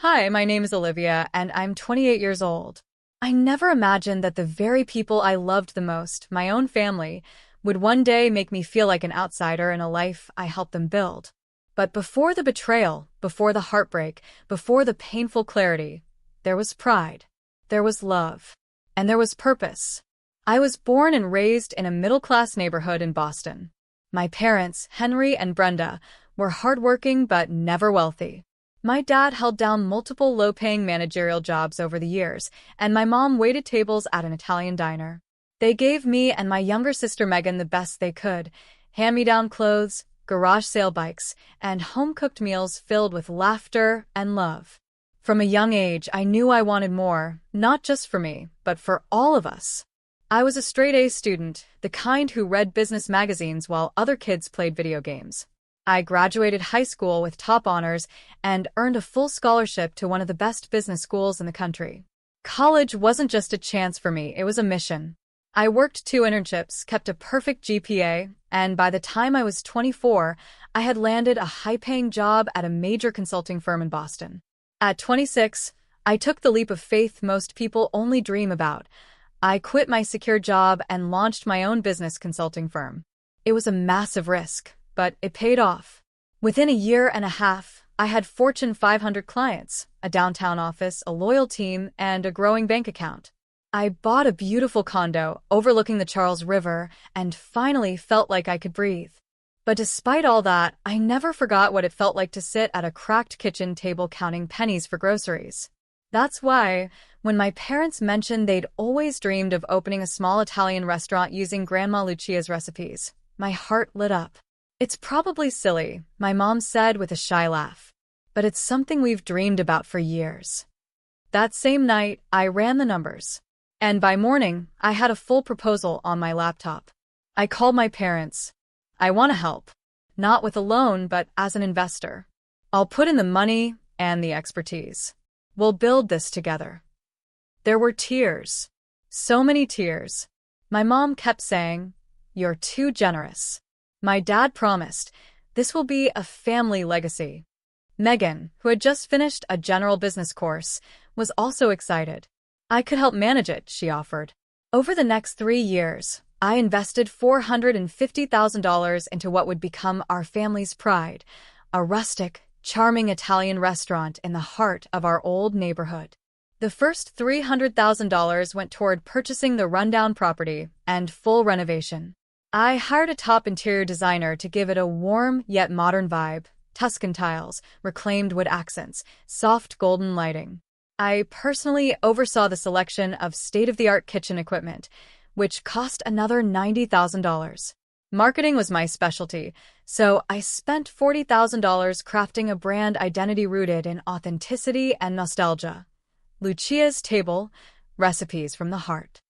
Hi, my name is Olivia, and I'm 28 years old. I never imagined that the very people I loved the most, my own family, would one day make me feel like an outsider in a life I helped them build. But before the betrayal, before the heartbreak, before the painful clarity, there was pride, there was love, and there was purpose. I was born and raised in a middle-class neighborhood in Boston. My parents, Henry and Brenda, were hardworking but never wealthy. My dad held down multiple low-paying managerial jobs over the years, and my mom waited tables at an Italian diner. They gave me and my younger sister Megan the best they could: hand-me-down clothes, garage sale bikes, and home-cooked meals filled with laughter and love. From a young age, I knew I wanted more, not just for me, but for all of us. I was a straight-A student, the kind who read business magazines while other kids played video games. I graduated high school with top honors and earned a full scholarship to one of the best business schools in the country. College wasn't just a chance for me, it was a mission. I worked 2 internships, kept a perfect GPA, and by the time I was 24, I had landed a high-paying job at a major consulting firm in Boston. At 26, I took the leap of faith most people only dream about. I quit my secure job and launched my own business consulting firm. It was a massive risk, but it paid off. Within a year and a half, I had Fortune 500 clients, a downtown office, a loyal team, and a growing bank account. I bought a beautiful condo overlooking the Charles River and finally felt like I could breathe. But despite all that, I never forgot what it felt like to sit at a cracked kitchen table counting pennies for groceries. That's why, when my parents mentioned they'd always dreamed of opening a small Italian restaurant using Grandma Lucia's recipes, my heart lit up. "It's probably silly," my mom said with a shy laugh, "but it's something we've dreamed about for years." That same night, I ran the numbers. And by morning, I had a full proposal on my laptop. I called my parents. "I want to help. Not with a loan, but as an investor. I'll put in the money and the expertise. We'll build this together." There were tears. So many tears. My mom kept saying, "You're too generous." My dad promised, "This will be a family legacy." Megan, who had just finished a general business course, was also excited. I could help manage it, she offered. Over the next 3 years, I invested $450,000 into what would become our family's pride, a rustic, charming Italian restaurant in the heart of our old neighborhood. The first $300,000 went toward purchasing the rundown property and full renovation. I hired a top interior designer to give it a warm yet modern vibe: Tuscan tiles, reclaimed wood accents, soft golden lighting. I personally oversaw the selection of state-of-the-art kitchen equipment, which cost another $90,000. Marketing was my specialty, so I spent $40,000 crafting a brand identity rooted in authenticity and nostalgia. Lucia's Table, recipes from the heart.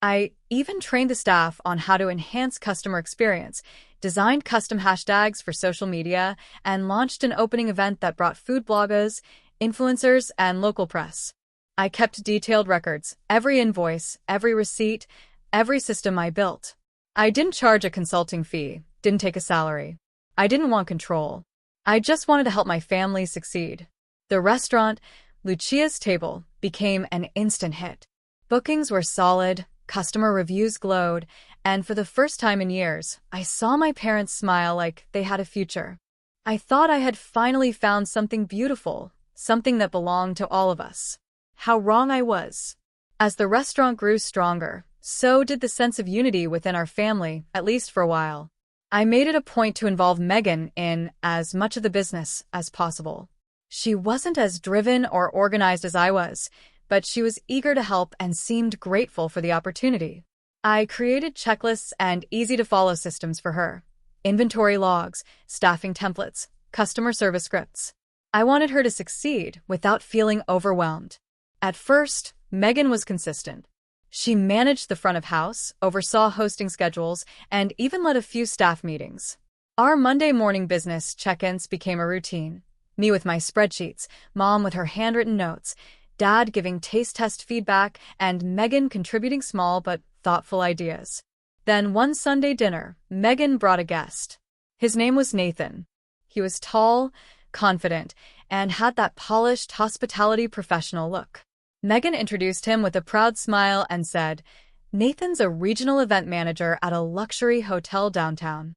I even trained the staff on how to enhance customer experience, designed custom hashtags for social media, and launched an opening event that brought food bloggers, influencers, and local press. I kept detailed records, every invoice, every receipt, every system I built. I didn't charge a consulting fee, didn't take a salary. I didn't want control. I just wanted to help my family succeed. The restaurant, Lucia's Table, became an instant hit. Bookings were solid, customer reviews glowed, and for the first time in years, I saw my parents smile like they had a future. I thought I had finally found something beautiful, something that belonged to all of us. How wrong I was. As the restaurant grew stronger, so did the sense of unity within our family, at least for a while. I made it a point to involve Megan in as much of the business as possible. She wasn't as driven or organized as I was, but she was eager to help and seemed grateful for the opportunity. I created checklists and easy-to-follow systems for her: inventory logs, staffing templates, customer service scripts. I wanted her to succeed without feeling overwhelmed. At first, Megan was consistent. She managed the front of house, oversaw hosting schedules, and even led a few staff meetings. Our Monday morning business check-ins became a routine. Me with my spreadsheets, Mom with her handwritten notes, Dad giving taste test feedback, and Megan contributing small but thoughtful ideas. Then one Sunday dinner, Megan brought a guest. His name was Nathan. He was tall, confident, and had that polished hospitality professional look. Megan introduced him with a proud smile and said, "Nathan's a regional event manager at a luxury hotel downtown."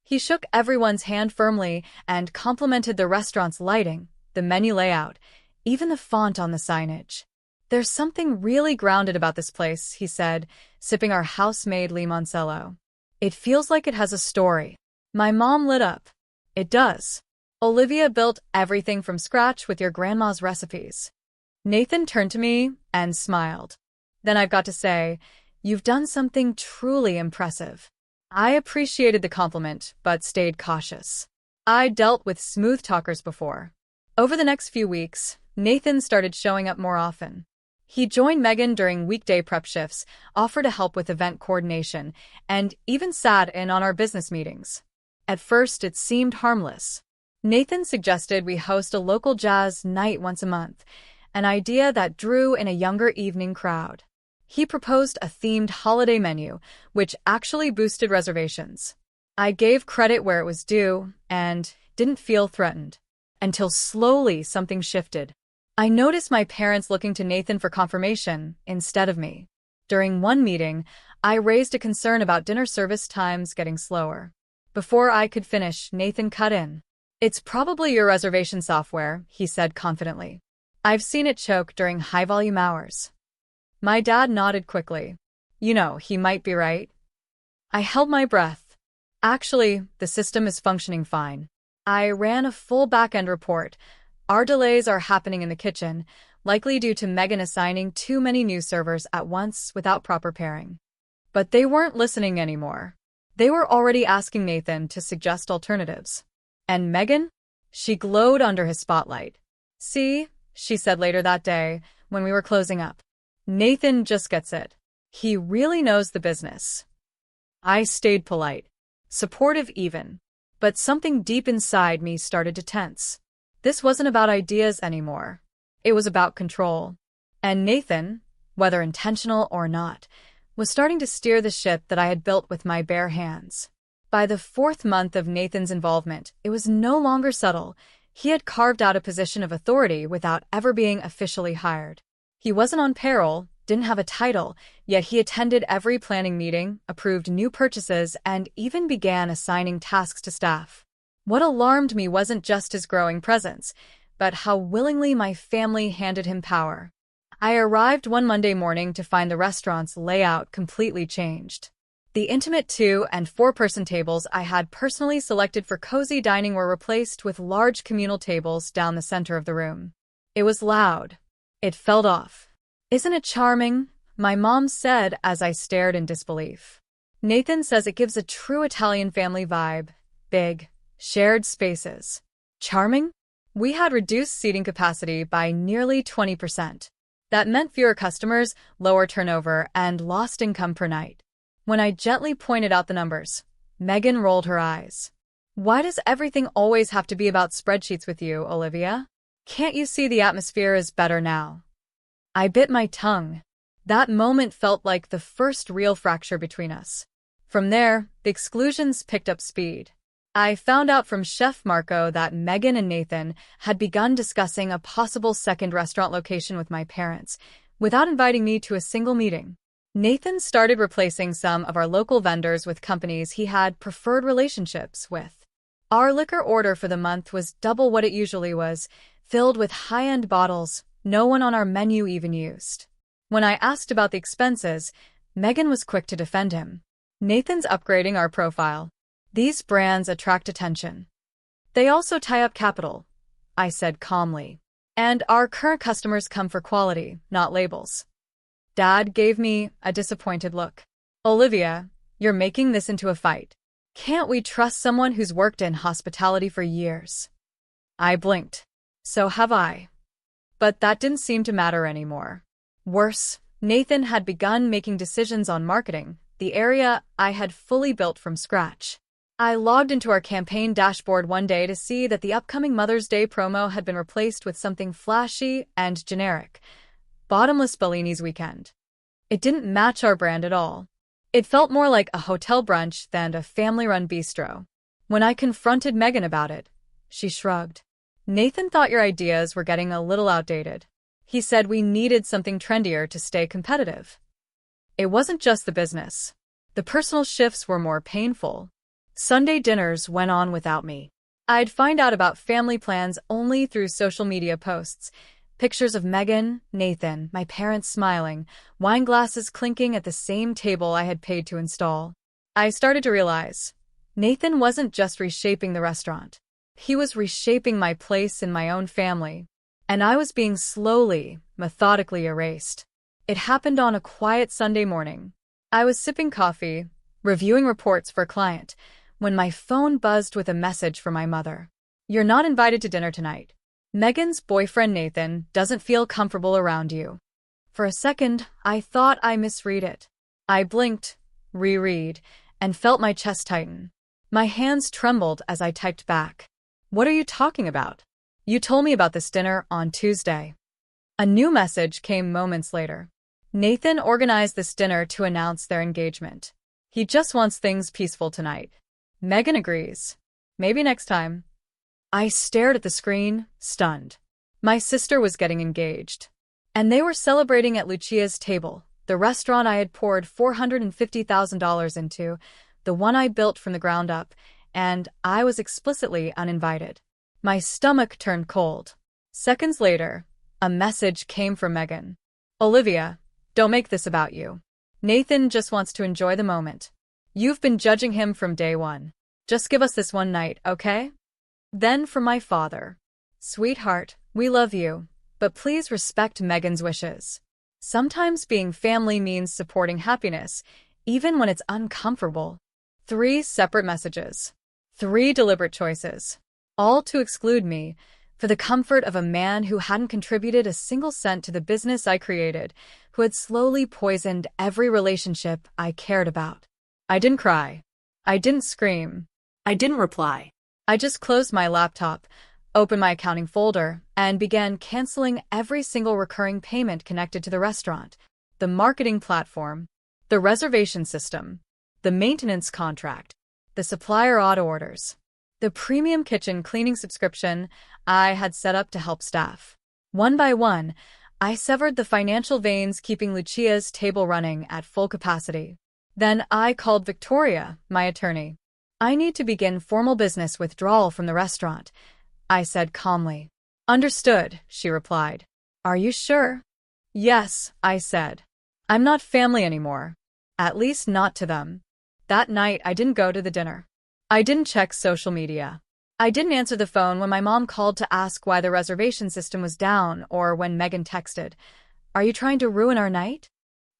He shook everyone's hand firmly and complimented the restaurant's lighting, the menu layout, even the font on the signage. "There's something really grounded about this place," he said, sipping our house-made limoncello. "It feels like it has a story." My mom lit up. "It does. Olivia built everything from scratch with your grandma's recipes." Nathan turned to me and smiled. Then I've got to say, "You've done something truly impressive." I appreciated the compliment, but stayed cautious. I dealt with smooth talkers before. Over the next few weeks, Nathan started showing up more often. He joined Megan during weekday prep shifts, offered to help with event coordination, and even sat in on our business meetings. At first, it seemed harmless. Nathan suggested we host a local jazz night once a month, an idea that drew in a younger evening crowd. He proposed a themed holiday menu, which actually boosted reservations. I gave credit where it was due and didn't feel threatened. Until slowly something shifted. I noticed my parents looking to Nathan for confirmation instead of me. During one meeting, I raised a concern about dinner service times getting slower. Before I could finish, Nathan cut in. "It's probably your reservation software," he said confidently. "I've seen it choke during high-volume hours." My dad nodded quickly. He might be right. I held my breath. Actually, the system is functioning fine. I ran a full back-end report. Our delays are happening in the kitchen, likely due to Megan assigning too many new servers at once without proper pairing. But they weren't listening anymore. They were already asking Nathan to suggest alternatives. And Megan? She glowed under his spotlight. "See," she said later that day, when we were closing up. "Nathan just gets it. He really knows the business." I stayed polite, supportive even, but something deep inside me started to tense. This wasn't about ideas anymore. It was about control. And Nathan, whether intentional or not, was starting to steer the ship that I had built with my bare hands. By the 4th month of Nathan's involvement, it was no longer subtle. He had carved out a position of authority without ever being officially hired. He wasn't on payroll, didn't have a title, yet he attended every planning meeting, approved new purchases, and even began assigning tasks to staff. What alarmed me wasn't just his growing presence, but how willingly my family handed him power. I arrived one Monday morning to find the restaurant's layout completely changed. The intimate 2- and 4-person tables I had personally selected for cozy dining were replaced with large communal tables down the center of the room. It was loud. It felt off. "Isn't it charming?" my mom said as I stared in disbelief. "Nathan says it gives a true Italian family vibe. Big, shared spaces." Charming? We had reduced seating capacity by nearly 20%. That meant fewer customers, lower turnover, and lost income per night. When I gently pointed out the numbers, Megan rolled her eyes. "Why does everything always have to be about spreadsheets with you, Olivia? Can't you see the atmosphere is better now?" I bit my tongue. That moment felt like the first real fracture between us. From there, the exclusions picked up speed. I found out from Chef Marco that Megan and Nathan had begun discussing a possible second restaurant location with my parents, without inviting me to a single meeting. Nathan started replacing some of our local vendors with companies he had preferred relationships with. Our liquor order for the month was double what it usually was, filled with high-end bottles no one on our menu even used. When I asked about the expenses, Megan was quick to defend him. "Nathan's upgrading our profile. These brands attract attention. They also tie up capital," I said calmly. "And our current customers come for quality, not labels." Dad gave me a disappointed look. "Olivia, you're making this into a fight. Can't we trust someone who's worked in hospitality for years?" I blinked. So have I. But that didn't seem to matter anymore. Worse, Nathan had begun making decisions on marketing, the area I had fully built from scratch. I logged into our campaign dashboard one day to see that the upcoming Mother's Day promo had been replaced with something flashy and generic. Bottomless Bellini's weekend. It didn't match our brand at all. It felt more like a hotel brunch than a family-run bistro. When I confronted Megan about it, she shrugged. Nathan thought your ideas were getting a little outdated. He said we needed something trendier to stay competitive. It wasn't just the business. The personal shifts were more painful. Sunday dinners went on without me. I'd find out about family plans only through social media posts. Pictures of Megan, Nathan, my parents smiling, wine glasses clinking at the same table I had paid to install. I started to realize Nathan wasn't just reshaping the restaurant. He was reshaping my place in my own family. And I was being slowly, methodically erased. It happened on a quiet Sunday morning. I was sipping coffee, reviewing reports for a client, when my phone buzzed with a message from my mother. "You're not invited to dinner tonight. Megan's boyfriend Nathan doesn't feel comfortable around you." For a second, I thought I misread it. I blinked, reread, and felt my chest tighten. My hands trembled as I typed back. "What are you talking about? You told me about this dinner on Tuesday." A new message came moments later. "Nathan organized this dinner to announce their engagement. He just wants things peaceful tonight. Megan agrees. Maybe next time." I stared at the screen, stunned. My sister was getting engaged. And they were celebrating at Lucia's table, the restaurant I had poured $450,000 into, the one I built from the ground up, and I was explicitly uninvited. My stomach turned cold. Seconds later, a message came from Megan. "Olivia, don't make this about you. Nathan just wants to enjoy the moment. You've been judging him from day one. Just give us this one night, okay?" Then from my father. "Sweetheart, we love you, but please respect Megan's wishes. Sometimes being family means supporting happiness, even when it's uncomfortable." 3 separate messages. 3 deliberate choices. All to exclude me, for the comfort of a man who hadn't contributed a single cent to the business I created, who had slowly poisoned every relationship I cared about. I didn't cry. I didn't scream. I didn't reply. I just closed my laptop, opened my accounting folder, and began canceling every single recurring payment connected to the restaurant, the marketing platform, the reservation system, the maintenance contract, the supplier auto orders, the premium kitchen cleaning subscription I had set up to help staff. One by one, I severed the financial veins keeping Lucia's table running at full capacity. Then I called Victoria, my attorney. "I need to begin formal business withdrawal from the restaurant," I said calmly. "Understood," she replied. "Are you sure?" "Yes," I said. "I'm not family anymore. At least not to them." That night, I didn't go to the dinner. I didn't check social media. I didn't answer the phone when my mom called to ask why the reservation system was down or when Megan texted, "Are you trying to ruin our night?"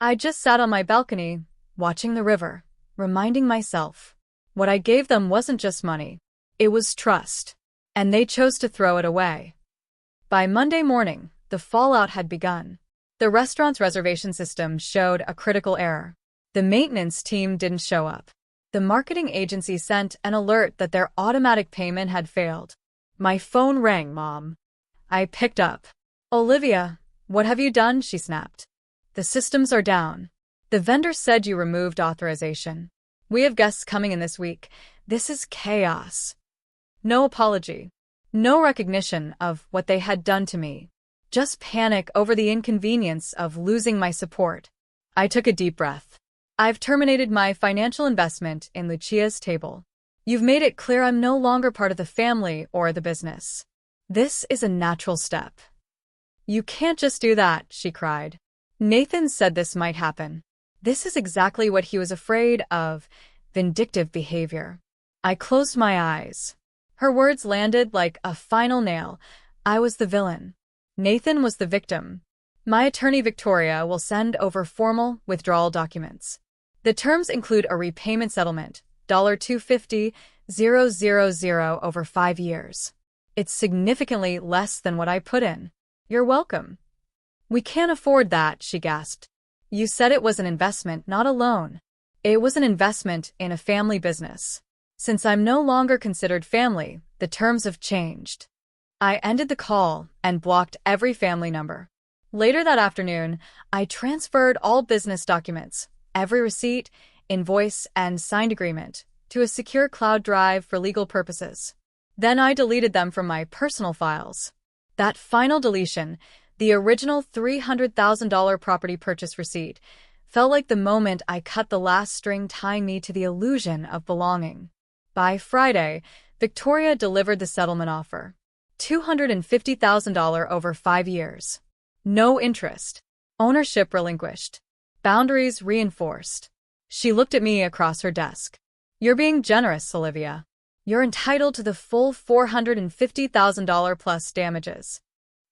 I just sat on my balcony, watching the river, reminding myself, what I gave them wasn't just money. It was trust. And they chose to throw it away. By Monday morning, the fallout had begun. The restaurant's reservation system showed a critical error. The maintenance team didn't show up. The marketing agency sent an alert that their automatic payment had failed. My phone rang, Mom. I picked up. "Olivia, what have you done?" she snapped. "The systems are down. The vendor said you removed authorization. We have guests coming in this week. This is chaos." No apology. No recognition of what they had done to me. Just panic over the inconvenience of losing my support. I took a deep breath. "I've terminated my financial investment in Lucia's table. You've made it clear I'm no longer part of the family or the business. This is a natural step." "You can't just do that," she cried. "Nathan said this might happen. This is exactly what he was afraid of, vindictive behavior." I closed my eyes. Her words landed like a final nail. I was the villain. Nathan was the victim. My attorney Victoria will send over formal withdrawal documents. The terms include a repayment settlement, $250,000 over 5 years. It's significantly less than what I put in. "You're welcome." "We can't afford that," she gasped. "You said it was an investment, not a loan." "It was an investment in a family business. Since I'm no longer considered family, the terms have changed." I ended the call and blocked every family number. Later that afternoon, I transferred all business documents, every receipt, invoice, and signed agreement, to a secure cloud drive for legal purposes. Then I deleted them from my personal files. That final deletion, the original $300,000 property purchase receipt, felt like the moment I cut the last string tying me to the illusion of belonging. By Friday, Victoria delivered the settlement offer. $250,000 over 5 years. No interest. Ownership relinquished. Boundaries reinforced. She looked at me across her desk. You're being generous, Olivia. You're entitled to the full $450,000 plus damages.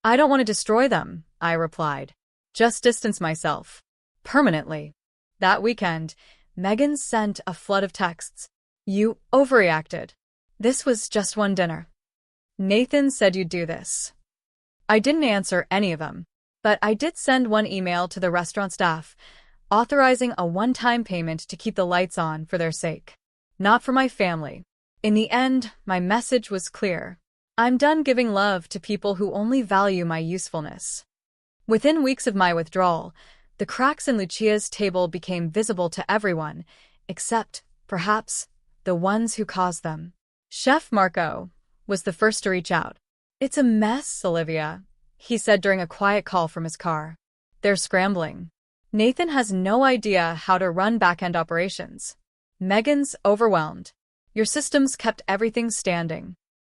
I don't want to destroy them, I replied. Just distance myself. Permanently. That weekend, Megan sent a flood of texts. You overreacted. This was just one dinner. Nathan said you'd do this. I didn't answer any of them, but I did send one email to the restaurant staff, authorizing a one-time payment to keep the lights on for their sake. Not for my family. In the end, my message was clear. I'm done giving love to people who only value my usefulness. Within weeks of my withdrawal, the cracks in Lucia's table became visible to everyone, except, perhaps, the ones who caused them. Chef Marco was the first to reach out. It's a mess, Olivia, he said during a quiet call from his car. They're scrambling. Nathan has no idea how to run back-end operations. Megan's overwhelmed. Your systems kept everything standing.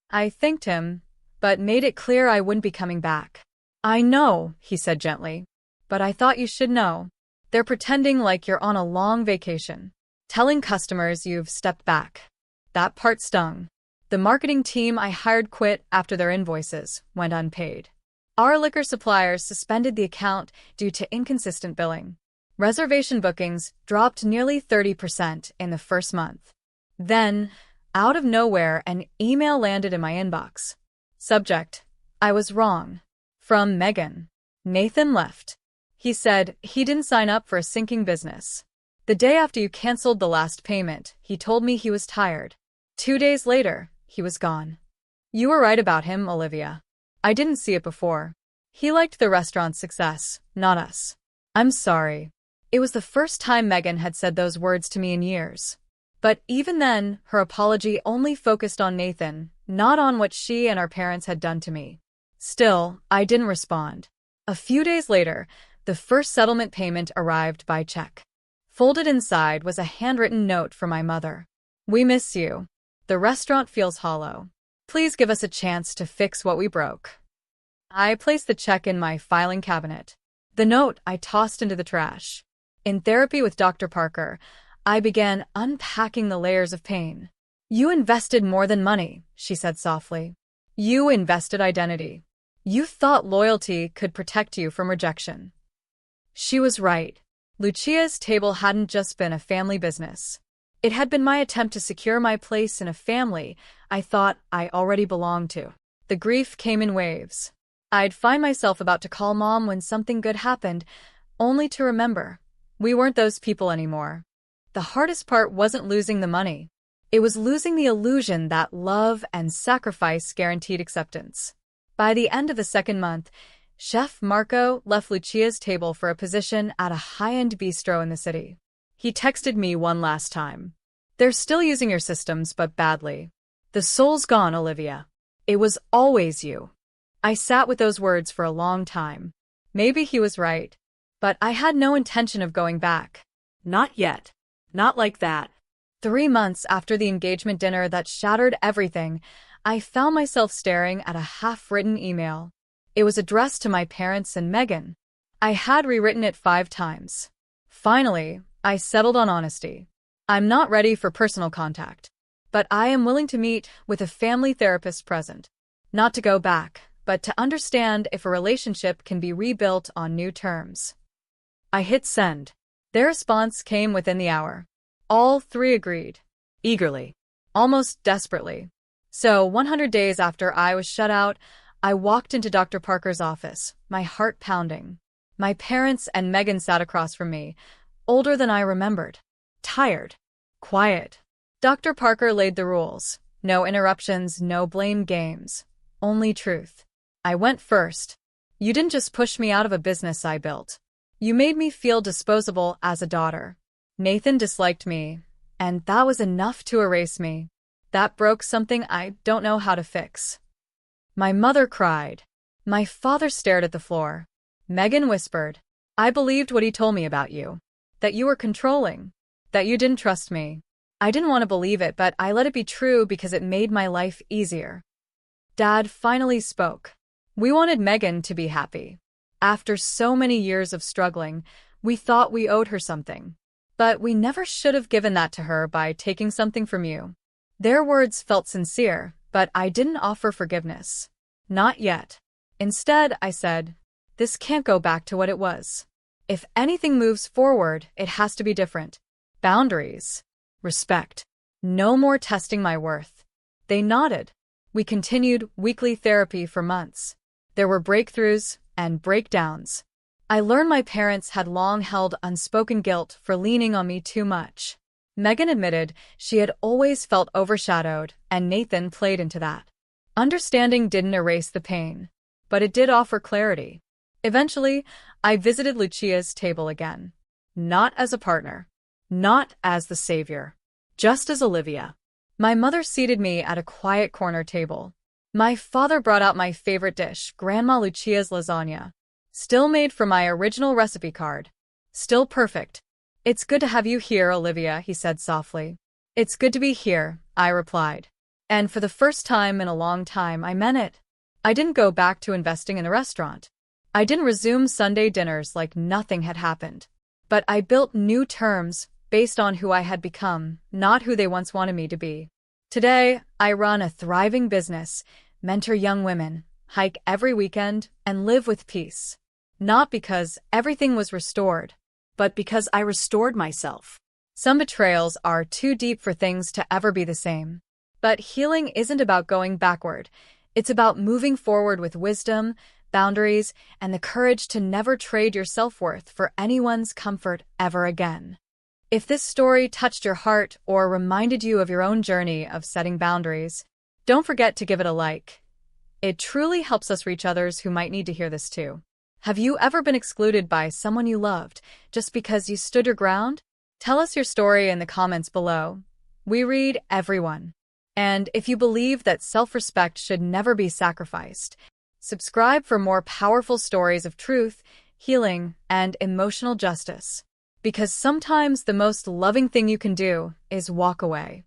I thanked him, but made it clear I wouldn't be coming back. I know, he said gently, but I thought you should know. They're pretending like you're on a long vacation, telling customers you've stepped back. That part stung. The marketing team I hired quit after their invoices went unpaid. Our liquor suppliers suspended the account due to inconsistent billing. Reservation bookings dropped nearly 30% in the first month. Then, out of nowhere, an email landed in my inbox. Subject: I was wrong. From Megan. Nathan left. He said he didn't sign up for a sinking business. The day after you canceled the last payment, he told me he was tired. 2 days later, he was gone. You were right about him, Olivia. I didn't see it before. He liked the restaurant's success, not us. I'm sorry. It was the first time Megan had said those words to me in years. But even then, her apology only focused on Nathan, not on what she and our parents had done to me. Still, I didn't respond. A few days later, the first settlement payment arrived by check. Folded inside was a handwritten note from my mother. We miss you. The restaurant feels hollow. Please give us a chance to fix what we broke. I placed the check in my filing cabinet. The note I tossed into the trash. In therapy with Dr. Parker, I began unpacking the layers of pain. You invested more than money, she said softly. You invested identity. You thought loyalty could protect you from rejection. She was right. Lucia's table hadn't just been a family business. It had been my attempt to secure my place in a family I thought I already belonged to. The grief came in waves. I'd find myself about to call Mom when something good happened, only to remember we weren't those people anymore. The hardest part wasn't losing the money. It was losing the illusion that love and sacrifice guaranteed acceptance. By the end of the second month, Chef Marco left Lucia's table for a position at a high-end bistro in the city. He texted me one last time. They're still using your systems, but badly. The soul's gone, Olivia. It was always you. I sat with those words for a long time. Maybe he was right. But I had no intention of going back. Not yet. Not like that. 3 months after the engagement dinner that shattered everything, I found myself staring at a half-written email. It was addressed to my parents and Megan. I had rewritten it 5 times. Finally, I settled on honesty. I'm not ready for personal contact, but I am willing to meet with a family therapist present. Not to go back, but to understand if a relationship can be rebuilt on new terms. I hit send. Their response came within the hour. All 3 agreed. Eagerly. Almost desperately. So, 100 days after I was shut out, I walked into Dr. Parker's office, my heart pounding. My parents and Megan sat across from me, older than I remembered. Tired. Quiet. Dr. Parker laid the rules. No interruptions, no blame games. Only truth. I went first. You didn't just push me out of a business I built. You made me feel disposable as a daughter. Nathan disliked me, and that was enough to erase me. That broke something I don't know how to fix. My mother cried. My father stared at the floor. Megan whispered, I believed what he told me about you. That you were controlling. That you didn't trust me. I didn't want to believe it, but I let it be true because it made my life easier. Dad finally spoke. We wanted Megan to be happy. After so many years of struggling, we thought we owed her something. But we never should have given that to her by taking something from you. Their words felt sincere, but I didn't offer forgiveness. Not yet. Instead, I said, this can't go back to what it was. If anything moves forward, it has to be different. Boundaries. Respect. No more testing my worth. They nodded. We continued weekly therapy for months. There were breakthroughs and breakdowns. I learned my parents had long held unspoken guilt for leaning on me too much. Megan admitted she had always felt overshadowed, and Nathan played into that. Understanding didn't erase the pain, but it did offer clarity. Eventually, I visited Lucia's table again. Not as a partner. Not as the savior. Just as Olivia. My mother seated me at a quiet corner table. My father brought out my favorite dish, Grandma Lucia's lasagna. Still made from my original recipe card. Still perfect. It's good to have you here, Olivia, he said softly. It's good to be here, I replied. And for the first time in a long time, I meant it. I didn't go back to investing in a restaurant. I didn't resume Sunday dinners like nothing had happened. But I built new terms based on who I had become, not who they once wanted me to be. Today, I run a thriving business, mentor young women, hike every weekend, and live with peace. Not because everything was restored, but because I restored myself. Some betrayals are too deep for things to ever be the same. But healing isn't about going backward. It's about moving forward with wisdom, boundaries, and the courage to never trade your self-worth for anyone's comfort ever again. If this story touched your heart or reminded you of your own journey of setting boundaries, don't forget to give it a like. It truly helps us reach others who might need to hear this too. Have you ever been excluded by someone you loved just because you stood your ground? Tell us your story in the comments below. We read everyone. And if you believe that self-respect should never be sacrificed, subscribe for more powerful stories of truth, healing, and emotional justice. Because sometimes the most loving thing you can do is walk away.